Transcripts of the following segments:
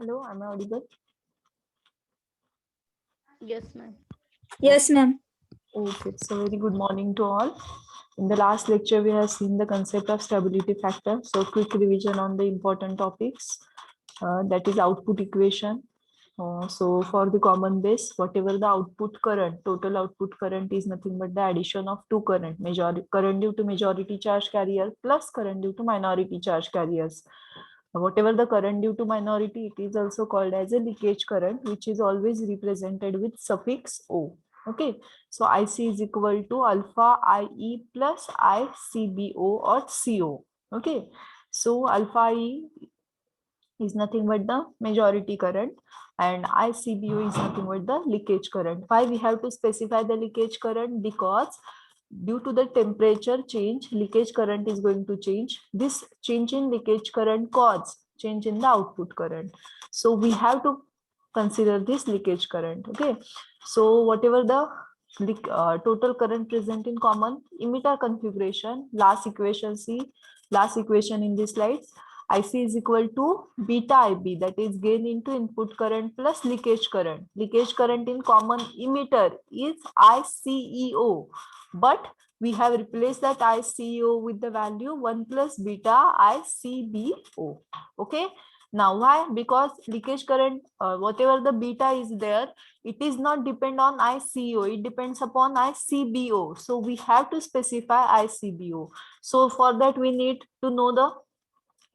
Hello, am I audible? Yes, ma'am. Yes, ma'am. Okay, so very good morning to all. In the last lecture, we have seen the concept of stability factor. So quick revision on the important topics, that is output equation. So for the common base, whatever the output current, total output current is nothing but the addition of two current, current due to majority charge carrier plus current due to minority charge carriers. Whatever the current due to minority, it is also called as a leakage current, which is always represented with suffix O. Okay, so IC is equal to alpha IE plus ICBO or CO. Okay, so alpha IE is nothing but the majority current and ICBO is nothing but the leakage current. Why we have to specify the leakage current? Because due to the temperature change, leakage current is going to change. This change in leakage current cause change in the output current. So we have to consider this leakage current. Okay, so whatever the total current present in common emitter configuration, last equation in this slides, IC is equal to beta IB, that is gain into input current plus leakage current. Leakage current in common emitter is ICEO, but we have replaced that ICEO with the value 1 plus beta ICBO. Okay. Now why? Because leakage current, whatever the beta is there, it is not depend on ICO, it depends upon ICBO. So we have to specify ICBO. So for that we need to know the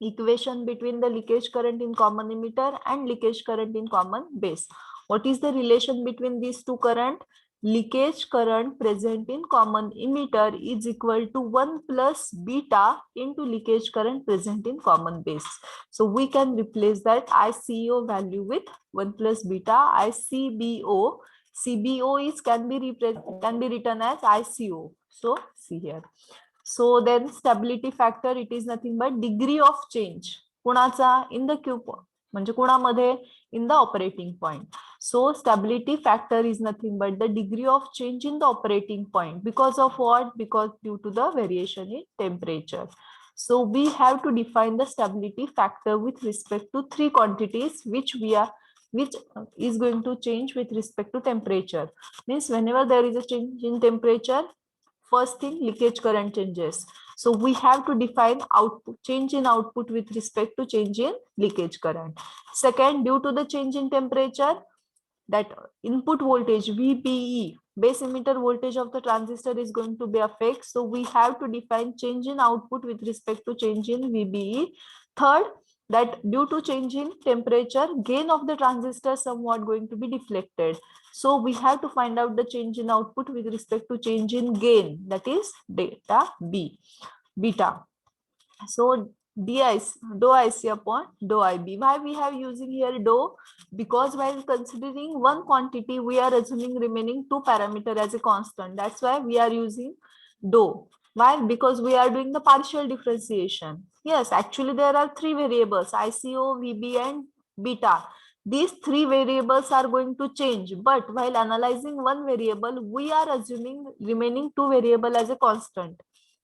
equation between the leakage current in common emitter and leakage current in common base. What is the relation between these two current? Leakage current present in common emitter is equal to 1 plus beta into leakage current present in common base. So we can replace that ICO value with 1 plus beta ICBO. CBO is can be written as ICO. So see here. So then stability factor, it is nothing but degree of change. कुणाचा? In the Q point. म्हणजे कुणामध्ये? In the operating point. So stability factor is nothing but the degree of change in the operating point. Because of what? Because due to the variation in temperature. So we have to define the stability factor with respect to three quantities which is going to change with respect to temperature. Means whenever there is a change in temperature, first thing, leakage current changes. So we have to define output change in output with respect to change in leakage current. Second, due to the change in temperature, that input voltage VBE, base emitter voltage of the transistor, is going to be affected. So we have to define change in output with respect to change in VBE. Third, that due to change in temperature, gain of the transistor somewhat going to be deflected. So we have to find out the change in output with respect to change in gain, that is delta B, beta. So dou IC upon dou IB. Why we have using here dou? Because while considering one quantity, we are assuming remaining two parameter as a constant. That's why we are using dou. Why? Because we are doing the partial differentiation. Yes, actually there are three variables, ICO, VB and beta. These three variables are going to change, but while analyzing one variable, we are assuming remaining two variable as a constant.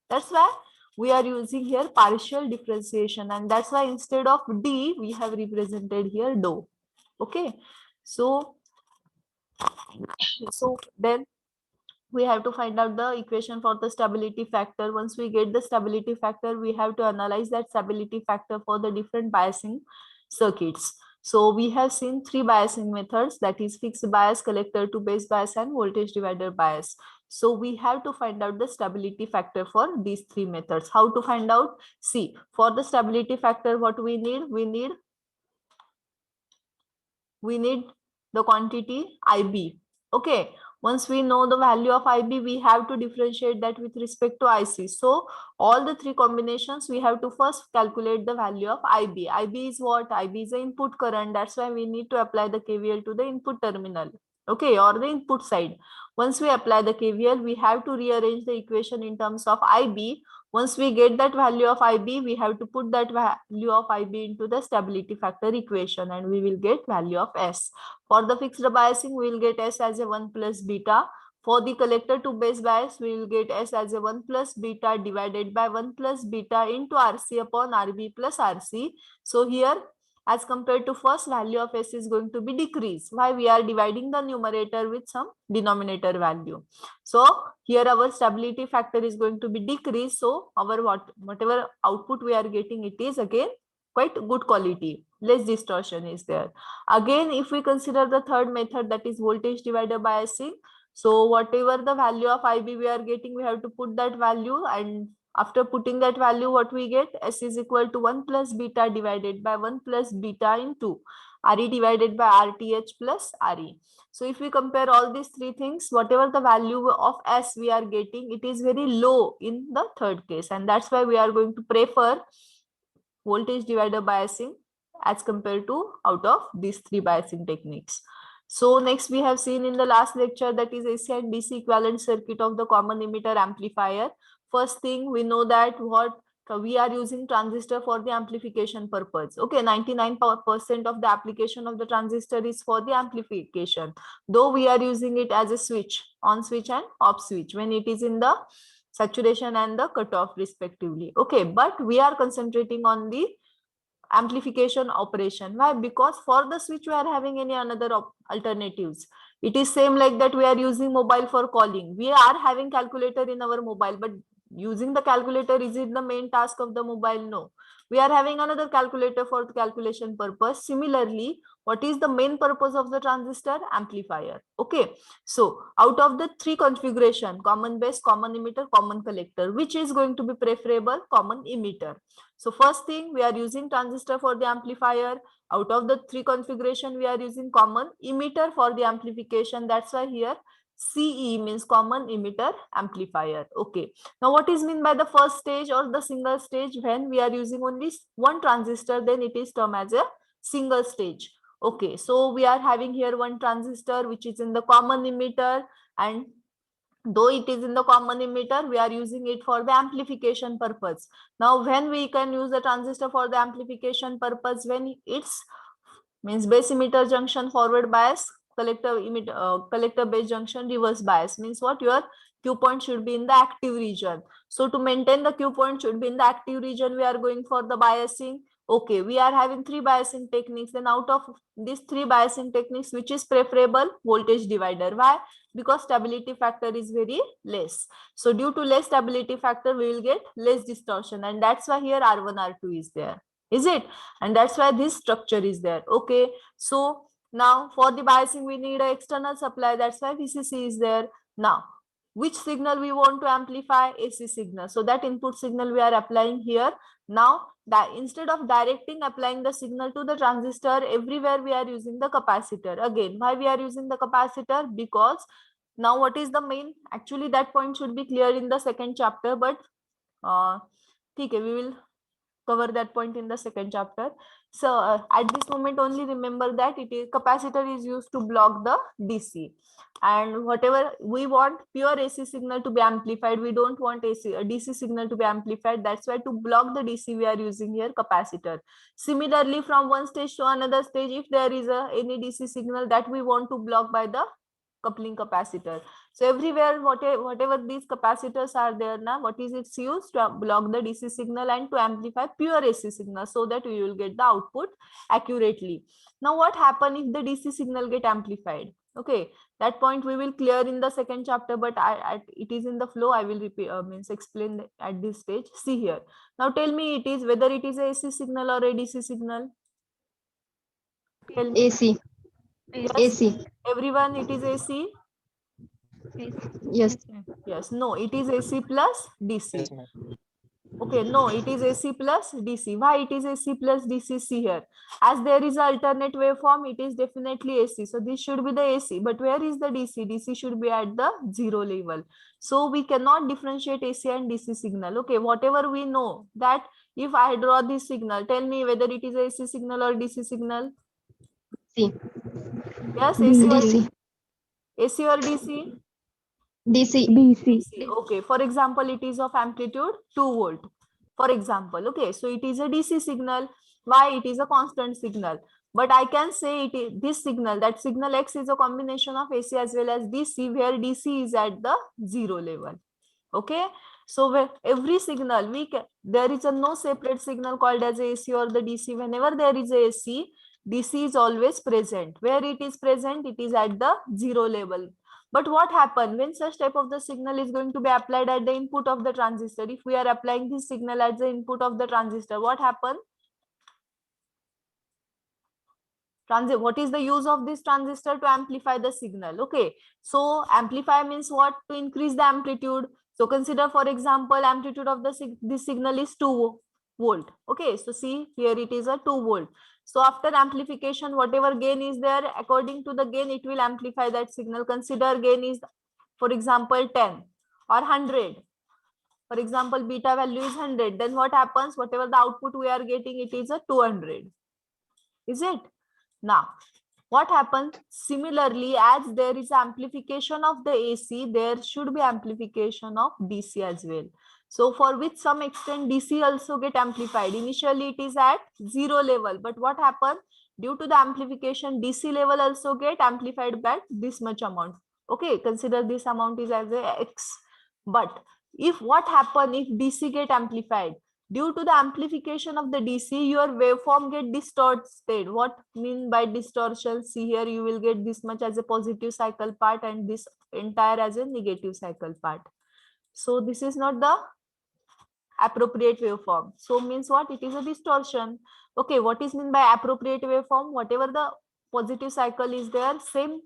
That's why we are using here partial differentiation, and that's why instead of D we have represented here dou. Okay, so then we have to find out the equation for the stability factor. Once we get the stability factor, we have to analyze that stability factor for the different biasing circuits. So we have seen three biasing methods, that is fixed bias, collector to base bias and voltage divider bias. So we have to find out the stability factor for these three methods. How to find out? See, for the stability factor, what we need? We need the quantity IB. Okay, once we know the value of IB, we have to differentiate that with respect to IC. So all the three combinations, we have to first calculate the value of IB. IB is what? IB is the input current. That's why we need to apply the KVL to the input terminal. Okay, or the input side. Once we apply the KVL, we have to rearrange the equation in terms of IB. Once we get that value of IB, we have to put that value of IB into the stability factor equation and we will get value of S. For the fixed biasing, we will get S as a 1 plus beta. For the collector to base bias, we will get S as a 1 plus beta divided by 1 plus beta into RC upon RB plus RC. So here as compared to first, value of S is going to be decrease. Why? We are dividing the numerator with some denominator value. So here our stability factor is going to be decreased. So our whatever output we are getting, it is again quite good quality. Less distortion is there. Again, if we consider the third method, that is voltage divider biasing. So whatever the value of IB we are getting, we have to put that value, and after putting that value, what we get? S is equal to 1 plus beta divided by 1 plus beta into RE divided by RTH plus RE. So if we compare all these three things, whatever the value of S we are getting, it is very low in the third case, and that's why we are going to prefer voltage divider biasing as compared to out of these three biasing techniques. So next we have seen in the last lecture, that is AC and DC equivalent circuit of the common emitter amplifier. First thing, we know that what we are using transistor for the amplification purpose. Okay, 99% of the application of the transistor is for the amplification, though we are using it as a switch, on switch and off switch, when it is in the saturation and the cutoff respectively. Okay, but we are concentrating on the amplification operation. Why? Because for the switch we are having any another alternatives. It is same like that we are using mobile for calling. We are having calculator in our mobile, but using the calculator, is it the main task of the mobile? No. We are having another calculator for the calculation purpose. Similarly, what is the main purpose of the transistor? Amplifier. Okay. So out of the three configuration, common base, common emitter, common collector, which is going to be preferable? Common emitter. So first thing, we are using transistor for the amplifier. Out of the three configuration, we are using common emitter for the amplification. That's why here CE means common emitter amplifier. Okay. Now what is mean by the first stage or the single stage? When we are using only one transistor, then it is termed as a single stage. Okay. So we are having here one transistor which is in the common emitter, and though it is in the common emitter, we are using it for the amplification purpose. Now when we can use the transistor for the amplification purpose? When it's means base emitter junction forward bias, collector base junction reverse bias. Means what? Your Q point should be in the active region. So to maintain the Q point should be in the active region, we are going for the biasing. Okay, we are having three biasing techniques. Then out of these three biasing techniques, which is preferable? Voltage divider. Why? Because stability factor is very less. So due to less stability factor, we will get less distortion, and that's why here R1, R2 is there. Is it? And that's why this structure is there. Okay. So now for the biasing, we need an external supply. That's why VCC is there. Now, which signal we want to amplify? AC signal. So that input signal we are applying here. Now, that instead of directing applying the signal to the transistor, everywhere we are using the capacitor. Again, why we are using the capacitor? Because now what is the main? Actually, that point should be clear in the second chapter, but we will cover that point in the second chapter. So at this moment only remember that it is capacitor is used to block the DC, and whatever we want pure AC signal to be amplified, we don't want DC signal to be amplified. That's why to block the DC we are using here capacitor. Similarly, from one stage to another stage, if there is any DC signal that we want to block by the coupling capacitor. So everywhere whatever these capacitors are there now, what is its used? To block the DC signal and to amplify pure AC signal, so that we will get the output accurately. Now what happen if the DC signal get amplified? Okay, that point we will clear in the second chapter, but it is in the flow. I will repeat, explain at this stage. See here. Now tell me, it is whether it is a AC signal or a DC signal? Tell me. AC. Yes. AC. Everyone, it is AC? Yes. Yes. No, it is AC plus DC. Okay, no, it is AC plus DC. Why it is AC plus DC? See here. As there is an alternate waveform, it is definitely AC. So this should be the AC. But where is the DC? DC should be at the zero level. So we cannot differentiate AC and DC signal. Okay, whatever we know, that if I draw this signal, tell me whether it is AC signal or DC signal. C. Yes, AC or DC. AC or DC? DC. DC. Okay, for example, it is of amplitude 2 volt. For example, okay, so it is a DC signal. Why? It is a constant signal. But I can say it is this signal, that signal X is a combination of AC as well as DC, where DC is at the zero level. Okay, So every signal there is a no separate signal called as AC or the DC. Whenever there is a AC, DC is always present. Where it is present, it is at the zero level. But what happens when such type of the signal is going to be applied at the input of the transistor? If we are applying this signal at the input of the transistor, what happens? What is the use of this transistor? To amplify the signal. Okay, so amplify means what? To increase the amplitude. So consider, for example, amplitude of this signal is 2 volt. Okay, so see here it is a 2 volt. So after amplification, whatever gain is there, according to the gain, it will amplify that signal. Consider gain is, for example, 10 or 100. For example, beta value is 100. Then what happens? Whatever the output we are getting, it is a 200. Is it? Now, what happens? Similarly, as there is amplification of the AC, there should be amplification of DC as well. So for which some extent DC also get amplified. Initially it is at zero level, but what happens? Due to the amplification, DC level also get amplified by this much amount. Okay, consider this amount is as a X. But if what happen if DC get amplified? Due to the amplification of the DC, your waveform get distorted. What mean by distortion? See here, you will get this much as a positive cycle part and this entire as a negative cycle part. So this is not the appropriate waveform. So means what? It is a distortion. Okay, what is mean by appropriate waveform? Whatever the positive cycle is there, same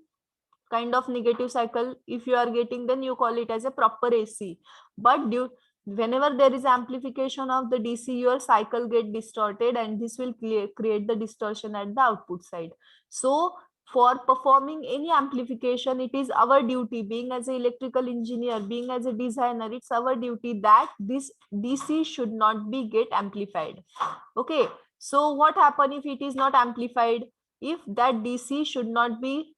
kind of negative cycle if you are getting, then you call it as a proper AC. But whenever there is amplification of the DC, your cycle get distorted and this will create the distortion at the output side. So for performing any amplification, it is our duty, being as an electrical engineer, being as a designer, it's our duty that this DC should not be get amplified. Okay, so what happen if it is not amplified? If that DC should not be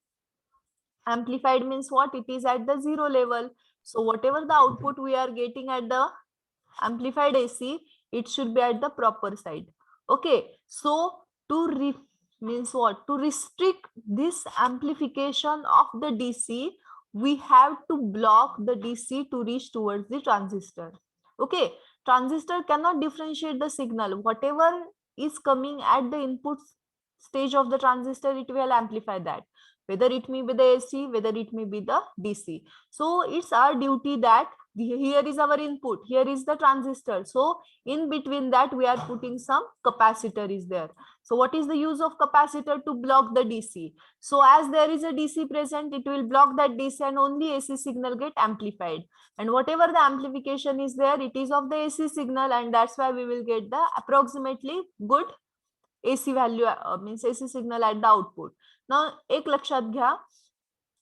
amplified, means what? It is at the zero level. So whatever the output we are getting at the amplified AC, it should be at the proper side. Okay, so means what? To restrict this amplification of the DC, we have to block the DC to reach towards the transistor. Okay, transistor cannot differentiate the signal. Whatever is coming at the input stage of the transistor, it will amplify that, whether it may be the AC, whether it may be the DC. So it's our duty that here is our input, here is the transistor. So in between that, we are putting some capacitor is there. So what is the use of capacitor? To block the DC. So as there is a DC present, it will block that DC and only AC signal get amplified. And whatever the amplification is there, it is of the AC signal, and that's why we will get the approximately good AC value, means AC signal at the output. Now, एक लक्षात घ्या.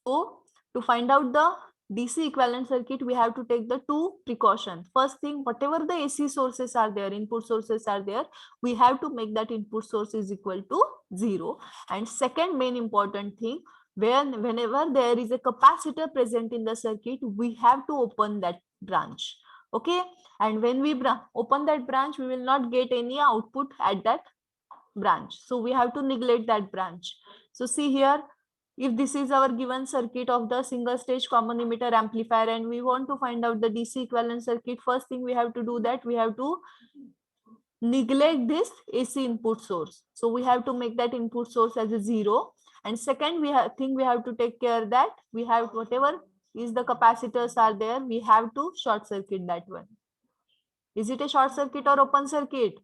So to find out the DC equivalent circuit, we have to take the two precautions. First thing, whatever the AC sources are there, input sources are there, we have to make that input source is equal to 0. And second main important thing, whenever there is a capacitor present in the circuit, we have to open that branch. Okay, and when we open that branch, we will not get any output at that branch. So we have to neglect that branch. So see here, if this is our given circuit of the single stage common emitter amplifier and we want to find out the DC equivalent circuit, first thing we have to do that we have to neglect this AC input source. So we have to make that input source as a 0. And second, we have to take care that we have whatever is the capacitors are there, we have to short circuit that one. Is it a short circuit or open circuit?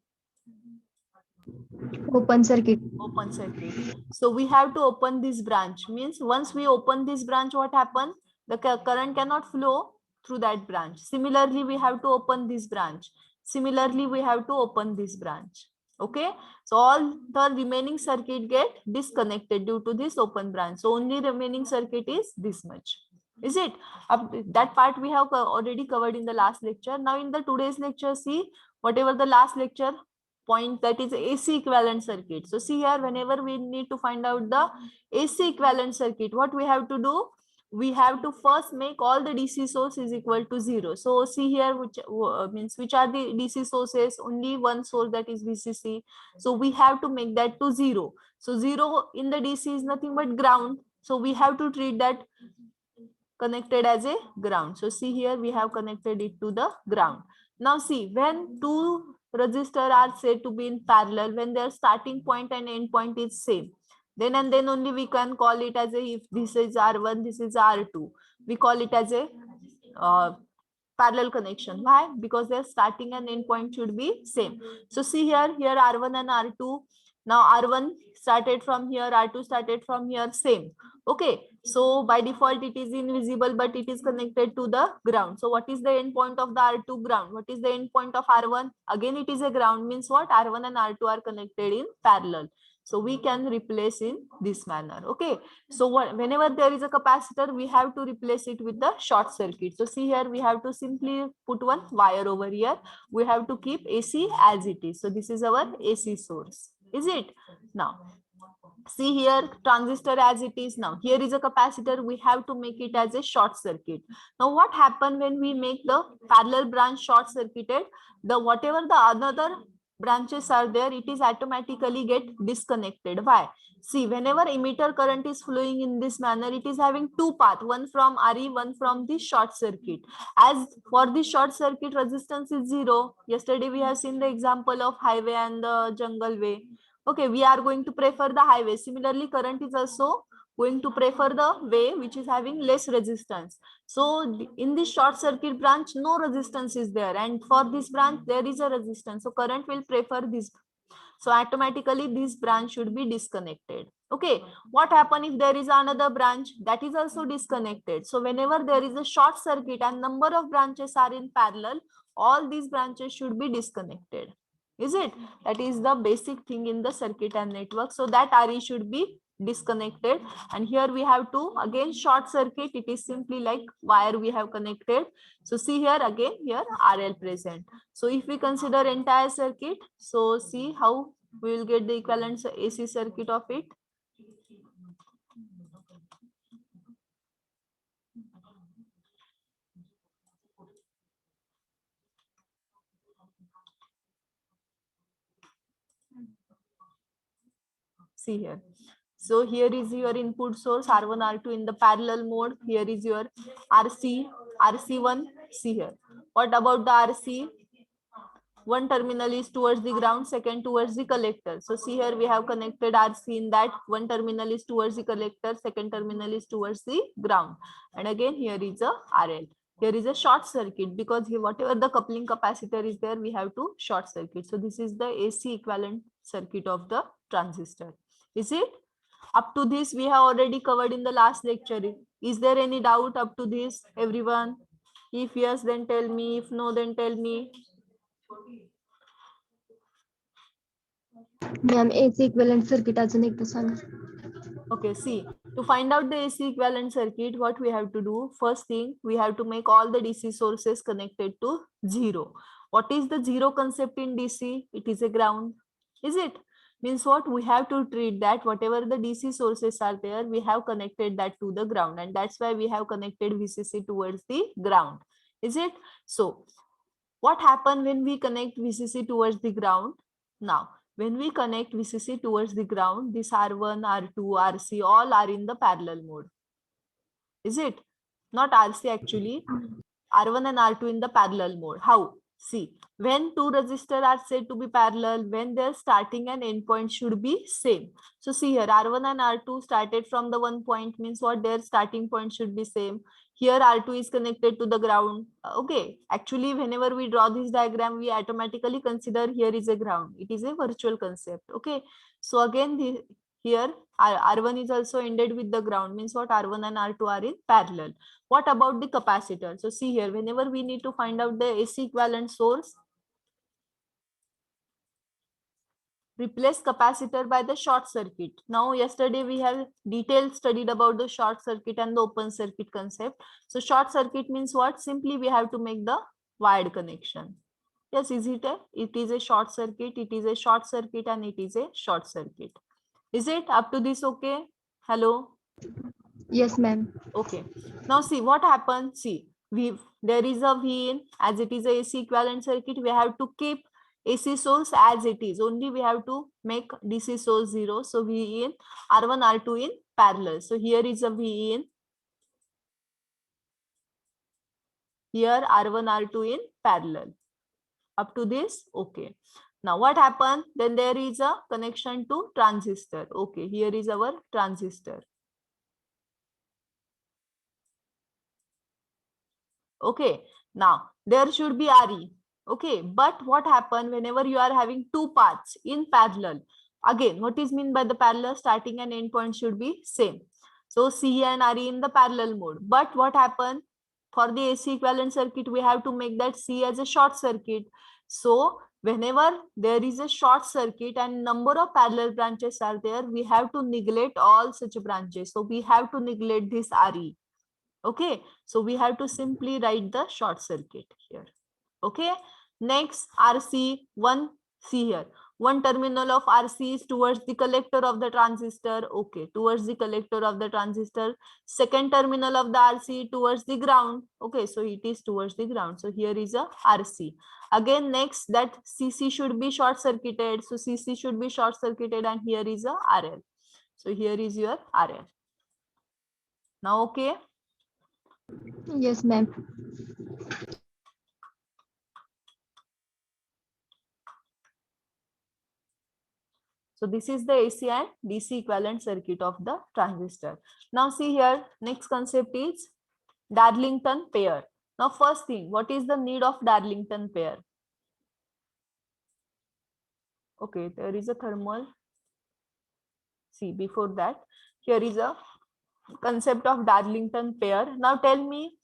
Open circuit. Open circuit. So we have to open this branch. Means once we open this branch, what happens? The current cannot flow through that branch. Similarly, we have to open this branch. Similarly, we have to open this branch. Okay, so all the remaining circuit get disconnected due to this open branch. So only remaining circuit is this much. Is it? That part we have already covered in the last lecture. Now in the today's lecture, see whatever the last lecture point, that is AC equivalent circuit. So see here, whenever we need to find out the AC equivalent circuit, what we have to do? We have to first make all the DC source is equal to 0. So see here, which are the DC sources? Only one source, that is VCC. So we have to make that to 0. So 0 in the DC is nothing but ground. So we have to treat that connected as a ground. So see here, we have connected it to the ground. Now see, when two resistors are said to be in parallel, when their starting point and end point is same, then and then only we can call it as a, if this is R1, this is R2, we call it as a parallel connection. Why? Because their starting and end point should be same. So see here, R1 and R2. Now R1 started from here, R2 started from here, same. Okay, so by default it is invisible, but it is connected to the ground. So what is the end point of the R2? Ground. What is the end point of R1? Again it is a ground, means what? R1 and R2 are connected in parallel. So we can replace in this manner. Okay, so whenever there is a capacitor, we have to replace it with the short circuit. So see here, we have to simply put one wire over here. We have to keep AC as it is. So this is our AC source. Is it? Now see here, transistor as it is. Now here is a capacitor, we have to make it as a short circuit. Now what happens when we make the parallel branch short circuited? The whatever the another branches are there, it is automatically get disconnected. Why? See, whenever emitter current is flowing in this manner, it is having two paths, one from RE, one from the short circuit. As for the short circuit, resistance is 0. Yesterday we have seen the example of highway and the jungle way. Okay, we are going to prefer the highway. Similarly, current is also going to prefer the way which is having less resistance. So in this short circuit branch, no resistance is there, and for this branch there is a resistance. So current will prefer this. So automatically this branch should be disconnected. Okay, what happen if there is another branch that is also disconnected? So whenever there is a short circuit and number of branches are in parallel, all these branches should be disconnected. Is it? That is the basic thing in the circuit and network. So that RE should be disconnected, and here we have to again short circuit. It is simply like wire we have connected. So see here again, here RL present. So if we consider entire circuit, so see how we will get the equivalent AC circuit of it. See here. So here is your input source R1, R2 in the parallel mode. Here is your RC, RC1. See here. What about the RC? One terminal is towards the ground, second towards the collector. So see here, we have connected RC in that one terminal is towards the collector, second terminal is towards the ground. And again, here is a RL. Here is a short circuit, because here whatever the coupling capacitor is there, we have to short circuit. So this is the AC equivalent circuit of the transistor. Is it? Up to this, we have already covered in the last lecture. Is there any doubt up to this, everyone? If yes, then tell me. If no, then tell me. Ma'am, AC equivalent circuit अजून एकदा सांगा. Okay, see, to find out the AC equivalent circuit, what we have to do? First thing, we have to make all the DC sources connected to 0. What is the 0 concept in DC? It is a ground. Is it? Means what? We have to treat that whatever the DC sources are there, we have connected that to the ground, and that's why we have connected VCC towards the ground. Is it? So what happens when we connect VCC towards the ground? Now, when we connect VCC towards the ground, this R1, R2, RC, all are in the parallel mode. Is it? Not RC actually. R1 and R2 in the parallel mode. How? See, when two resistors are said to be parallel, when their starting and end point should be same. So see here, R1 and R2 started from the one point, means what? Their starting point should be same. Here R2 is connected to the ground. Okay, actually whenever we draw this diagram, we automatically consider here is a ground. It is a virtual concept. Okay, so again here R1 is also ended with the ground, means what? R1 and R2 are in parallel. What about the capacitor? So see here, whenever we need to find out the AC equivalent source, replace capacitor by the short circuit. Now yesterday we have detailed studied about the short circuit and the open circuit concept. So short circuit means what? Simply we have to make the wired connection. Yes, is it? It is a short circuit, it is a short circuit, and it is a short circuit. Is it up to this okay? Hello? Yes, ma'am. Okay. Now see what happens. See, there is a V in, as it is a AC equivalent circuit. We have to keep AC source as it is. Only we have to make DC source 0. So V in, R1, R2 in parallel. So here is a V in. Here R1, R2 in parallel. Up to this, okay. Now what happened? Then there is a connection to transistor. Okay, here is our transistor. Okay, now there should be RE. Okay, but what happened whenever you are having two paths in parallel? Again, what is meant by the parallel? Starting and end point should be same. So C and RE in the parallel mode. But what happened? For the AC equivalent circuit, we have to make that C as a short circuit. So whenever there is a short circuit and number of parallel branches are there, we have to neglect all such branches. So we have to neglect this RE. Okay, so we have to simply write the short circuit here. Okay, next RC, one, see here, one terminal of RC is towards the collector of the transistor. Okay, towards the collector of the transistor. Second terminal of the RC towards the ground. Okay, so it is towards the ground. So here is a RC. Again, next that CC should be short circuited. So CC should be short circuited, and here is a RL. So here is your RL. Now, okay. Yes, ma'am. So this is the AC and DC equivalent circuit of the transistor. Now see here, next concept is Darlington pair. Now first thing, what is the need of Darlington pair? Okay, there is a thermal. See, before that, here is a concept of Darlington pair. Now tell me,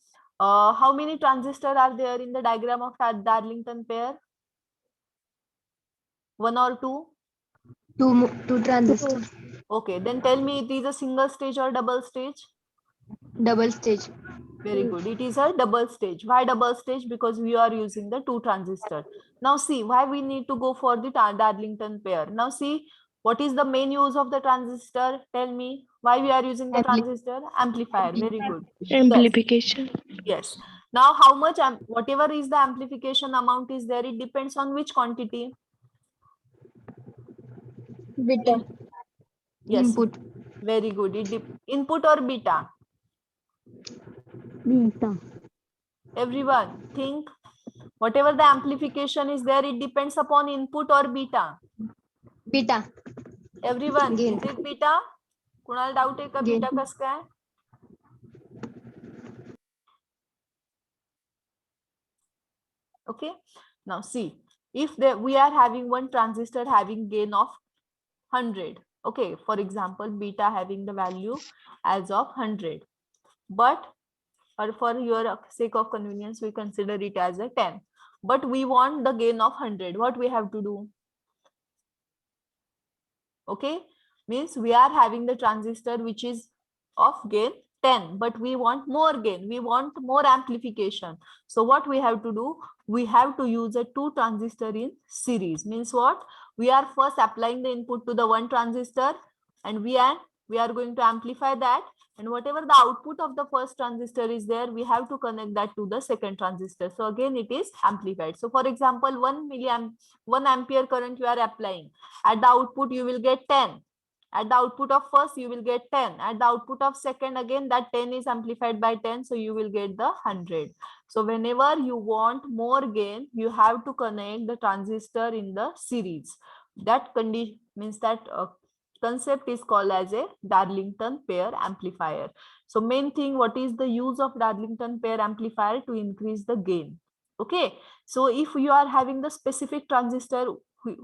how many transistors are there in the diagram of Darlington pair? One or two? Two transistors. Okay, then tell me, it is a single stage or double stage? Double stage. Very good. It is a double stage. Why double stage? Because we are using the two transistor. Now see why we need to go for the Darlington pair. Now see, what is the main use of the transistor? Tell me why we are using the transistor? Amplifier. Very good. Amplification. Yes. Now how much, whatever is the amplification amount is there, it depends on which quantity? Beta. Yes. Input. Very good. Input or beta? Beta. Everyone think, whatever the amplification is there, it depends upon input or beta? Beta. Everyone, Gain. is it beta? कुणाला doubt आहे का Gain. Beta कस काय? Okay, now see, if we are having one transistor having gain of 100, okay, for example, beta having the value as of 100, but or for your sake of convenience, we consider it as a 10, but we want the gain of 100. What we have to do? Okay, means we are having the transistor which is of gain 10, but we want more gain, we want more amplification. So what we have to do? We have to use a two transistor in series. Means what? We are first applying the input to the one transistor, and we are going to amplify that, and whatever the output of the first transistor is there, we have to connect that to the second transistor. So again it is amplified. So for example, 1 ampere current you are applying, at the output you will get 10. At the output of first you will get 10. At the output of second, again that 10 is amplified by 10, so you will get the 100. So whenever you want more gain, you have to connect the transistor in the series. That condition means that concept is called as a Darlington pair amplifier. So main thing, what is the use of Darlington pair amplifier? To increase the gain. Okay, so if you are having the specific transistor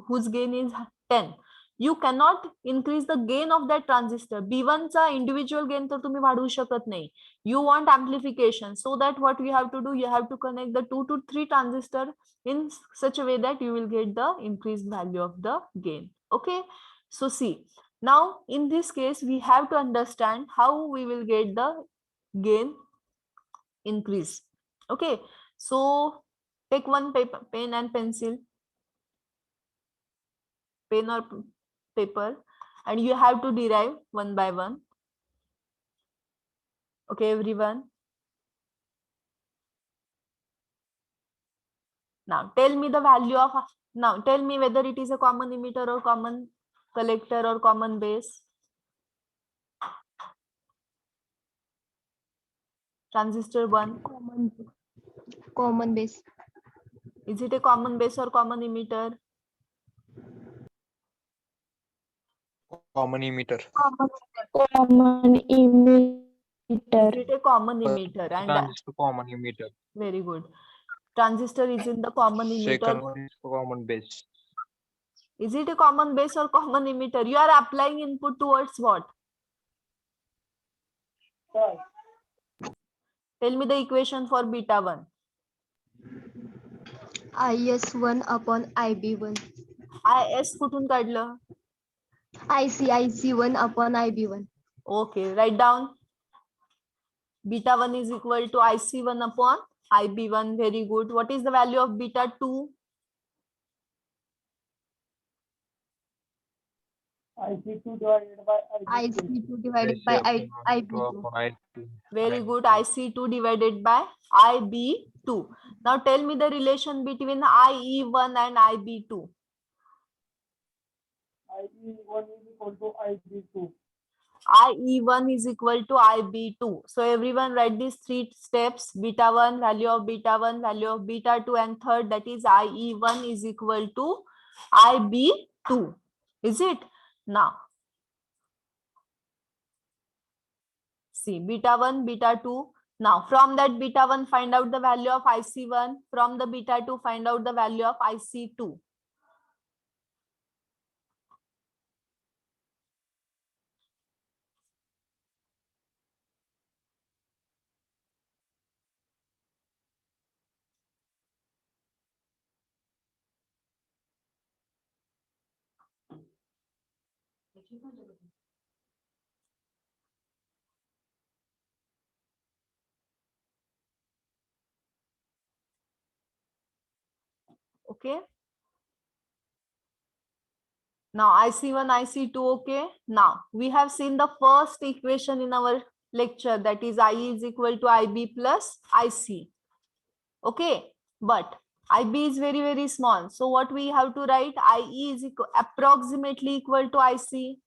whose gain is 10, you cannot increase the gain of that transistor. B1 चा individual gain तर तुम्ही वाढवू शकत नाही. You want amplification, so that what you have to do, you have to connect the 2 to 3 transistor in such a way that you will get the increased value of the gain. Okay, so see, now in this case we have to understand how we will get the gain increase. Okay, so take one paper, pen and pencil, pen or paper, and you have to derive one by one. Okay, everyone. Now tell me the value of, now tell me whether it is a common emitter or common collector or common base. Transistor 1. Common base. Is it a common base or common emitter? Common emitter. Common emitter. Is it a common emitter? And Transistor common emitter. very good. Transistor is in the common emitter. Second one is common base. Is it a common base or common emitter? You are applying input towards what? Tell me the equation for beta 1. IS1 upon IB1. IS कुठून काढलं? IC1 upon IB1. Okay, write down. Beta 1 is equal to IC1 upon IB1. Very good. What is the value of beta 2? IC2 divided by IB2. IC2 divided by IB2. Very good. IC2 divided by IB2. Now tell me the relation between IE1 and IB2. IE1 is equal to IB2. IE1 is equal to IB2. So everyone write these 3 steps: beta 1, value of beta 1, value of beta 2, and third, that is IE1 is equal to IB2. Is it? Now, see beta 1, beta 2. Now from that beta 1, find out the value of IC1. From the beta 2, find out the value of IC2. Okay. Now IC1, IC2, okay. Now we have seen the first equation in our lecture, that is IE is equal to IB plus IC. Okay, but IB is very, very small. So what we have to write, IE is approximately equal to IC.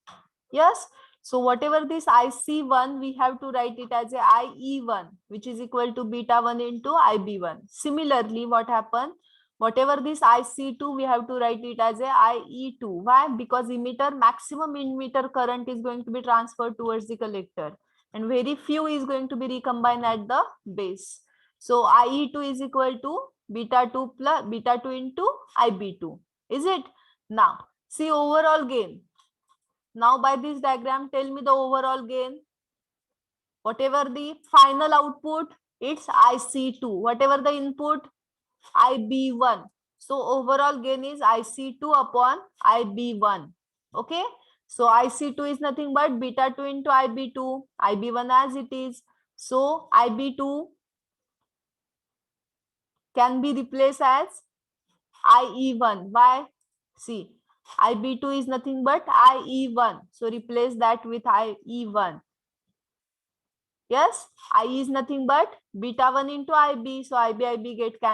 Yes. So whatever this IC1, we have to write it as a IE1, which is equal to beta 1 into IB1. Similarly, what happened? Whatever this IC2, we have to write it as a IE2. Why? Because maximum emitter current is going to be transferred towards the collector, and very few is going to be recombined at the base. So IE2 is equal to beta 2 plus beta 2 into IB2. Is it? Now, see overall gain. Now by this diagram, tell me the overall gain. Whatever the final output, it's IC2. Whatever the input, IB1. So overall gain is IC2 upon IB1. Okay. So IC2 is nothing but beta 2 into IB2. IB1 as it is. So IB2 can be replaced as IE1. Why? See, IB2 is nothing but IE1. So replace that with IE1. Yes, I is nothing but beta 1 into IB. So IB get cancelled.